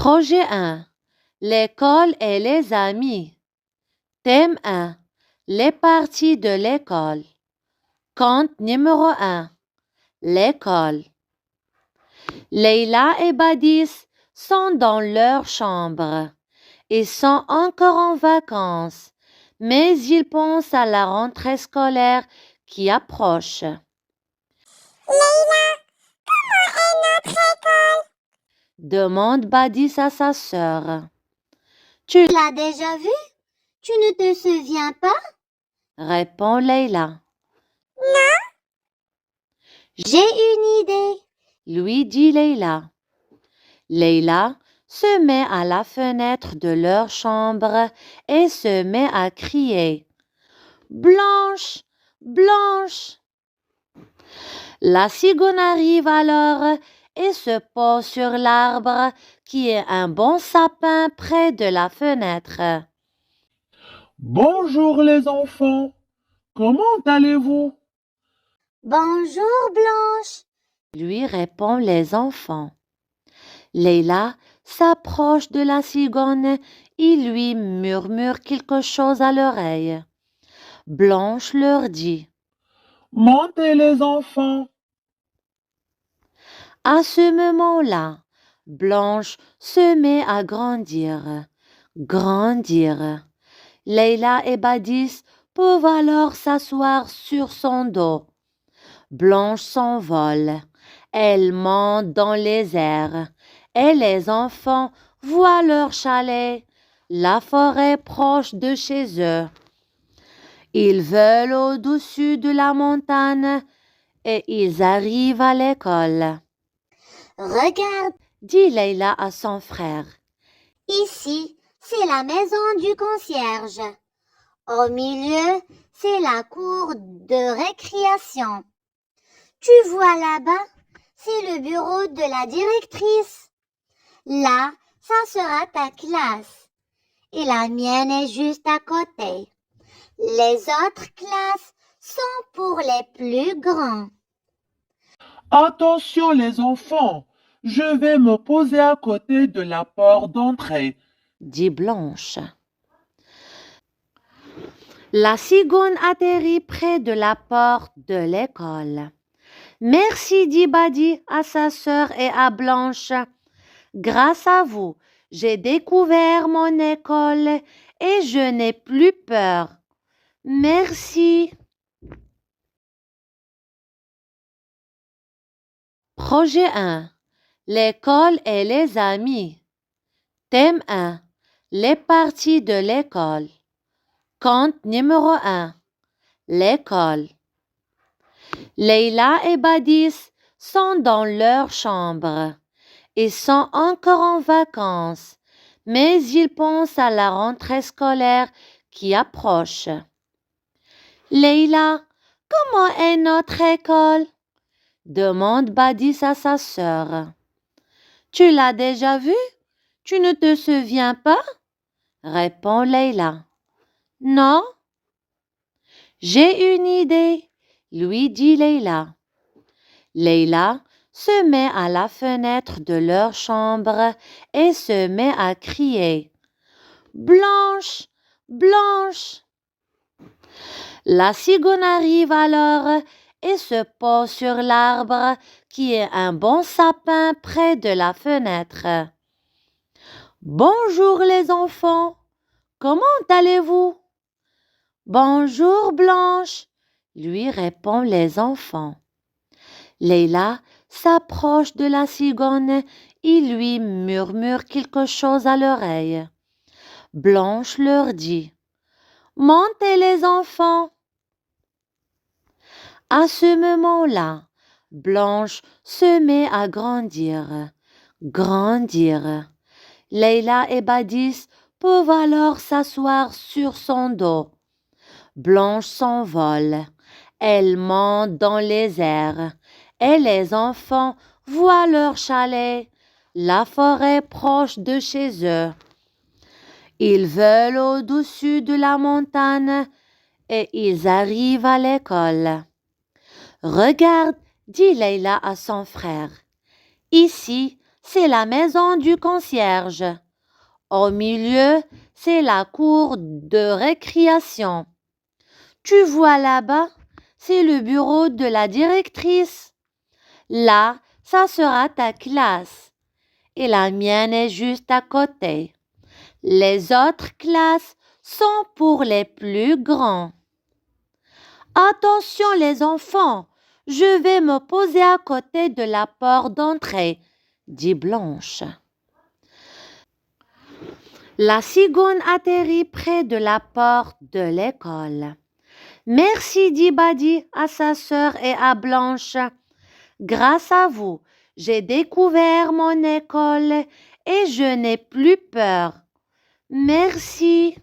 Projet 1. L'école et les amis. Thème 1. Les parties de l'école. Conte numéro 1. L'école. Leïla et Badis sont dans leur chambre. Ils sont encore en vacances, mais ils pensent à la rentrée scolaire qui approche. Leïla, comment est notre école? Demande Badis à sa sœur. Tu l'as déjà vue? Tu ne te souviens pas? Répond Leïla. Non. J'ai une idée, Lui dit Leïla. Leïla se met à la fenêtre de leur chambre et se met à crier « Blanche, Blanche !» La cigogne arrive alors et se pose sur l'arbre qui est un bon sapin près de la fenêtre. Bonjour les enfants, comment allez-vous? Bonjour Blanche. Lui répondent les enfants. Leïla s'approche de la cigogne et lui murmure quelque chose à l'oreille. Blanche leur dit « Montez les enfants. À ce moment-là, Blanche se met à grandir. Leïla et Badis peuvent alors s'asseoir sur son dos. Blanche s'envole. Elle monte dans les airs et les enfants voient leur chalet, la forêt proche de chez eux. Ils volent au-dessus de la montagne et ils arrivent à l'école. Regarde, Dit Leïla à son frère. ici, c'est la maison du concierge. Au milieu, c'est la cour de récréation. Tu vois là-bas, c'est le bureau de la directrice. Là, ça sera ta classe. Et la mienne est juste à côté. Les autres classes sont pour les plus grands. Attention les enfants, je vais me poser à côté de la porte d'entrée. Dit Blanche. La cigogne atterrit près de la porte de l'école. Merci, dit Badi à sa sœur et à Blanche. Grâce à vous, j'ai découvert mon école et je n'ai plus peur. Merci. Projet 1. L'école et les amis. Thème 1. Les parties de l'école. Conte numéro 1. L'école. Leïla et Badis sont dans leur chambre. Ils sont encore en vacances, mais ils pensent à la rentrée scolaire qui approche. Leïla, comment est notre école? Demande Badis à sa sœur. Tu l'as déjà vue? Tu ne te souviens pas? Répond Leïla. Non. J'ai une idée, lui dit Leïla. Leïla se met à la fenêtre de leur chambre et se met à crier « Blanche, Blanche !» La cigogne arrive alors et se pose sur l'arbre qui est un bon sapin près de la fenêtre. Bonjour les enfants, comment allez-vous? Bonjour Blanche, lui répondent les enfants. Leïla s'approche de la cigogne et lui murmure quelque chose à l'oreille. Blanche leur dit « Montez les enfants !» À ce moment-là, Blanche se met à grandir. Leïla et Badis peuvent alors s'asseoir sur son dos. Blanche s'envole. Elle monte dans les airs et les enfants voient leur chalet, la forêt proche de chez eux. Ils volent au-dessus de la montagne et ils arrivent à l'école. Regarde, dit Leïla à son frère. Ici, c'est la maison du concierge. Au milieu, c'est la cour de récréation. Tu vois là-bas, c'est le bureau de la directrice. Là, ça sera ta classe. Et la mienne est juste à côté. Les autres classes sont pour les plus grands. Attention les enfants, je vais me poser à côté de la porte d'entrée, dit Blanche. La cigogne atterrit près de la porte de l'école. Merci, dit Badi à sa sœur et à Blanche. Grâce à vous, j'ai découvert mon école et je n'ai plus peur. Merci.